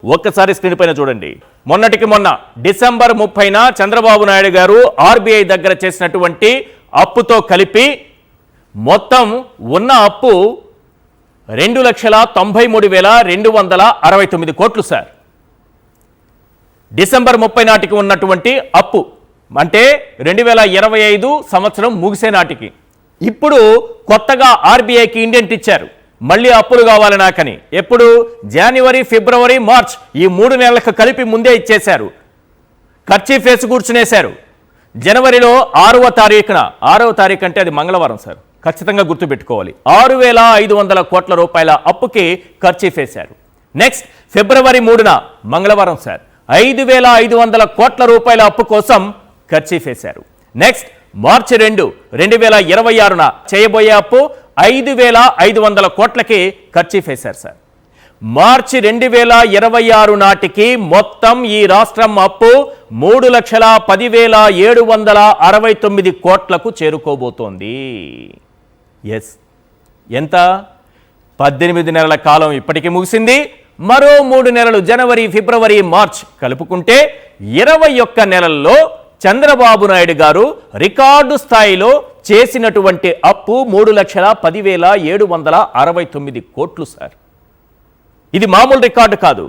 ఒక్కసారి స్క్రీన్ పైన చూడండి. మొన్నటికి మొన్న డిసెంబర్ 30న చంద్రబాబు నాయుడు గారు ఆర్బీఐ దగ్గర చేసినటువంటి అప్పుతో కలిపి మొత్తం ఉన్న అప్పు 2,93,269 కోట్లు సార్. డిసెంబర్ 30 నాటికి ఉన్నటువంటి అప్పు అంటే 2025 సంవత్సరం ముగిసే నాటికి. ఇప్పుడు కొత్తగా ఆర్బీఐకి ఇండెంట్ ఇచ్చారు, మళ్ళీ అప్పులు కావాలి నాకని. ఎప్పుడు? జనవరి, ఫిబ్రవరి, మార్చ్ ఈ 3 నెలలకు కలిపి ముందే ఇచ్చేశారు. ఖర్చీఫ్ వేసి కూర్చునేశారు. జనవరిలో 6వ తారీఖున, 6వ తారీఖు అంటే అది మంగళవారం సార్, ఖచ్చితంగా గుర్తుపెట్టుకోవాలి. 6,500 కోట్ల రూపాయల అప్పుకి ఖర్చీఫ్ వేశారు. నెక్స్ట్ ఫిబ్రవరి 3న మంగళవారం సార్ 5,500 కోట్ల రూపాయల అప్పు కోసం ఖర్చీఫ్ వేశారు. నెక్స్ట్ మార్చి 2, 2026న చేయబోయే అప్పు 5,500 కోట్లకి ఖర్చీఫ్ వేశారు సార్. మార్చి 2026 నాటికి మొత్తం ఈ రాష్ట్రం అప్పు 3,10,769 కోట్లకు చేరుకోబోతోంది. ఎస్, ఎంత? 18 నెలల కాలం ఇప్పటికీ ముగిసింది. మరో 3 నెలలు జనవరి, ఫిబ్రవరి, మార్చ్ కలుపుకుంటే 21 నెలల్లో చంద్రబాబు నాయుడు గారు రికార్డు స్థాయిలో చేసినటువంటి అప్పు 3,10,769 కోట్లు సార్. ఇది మామూలు రికార్డు కాదు.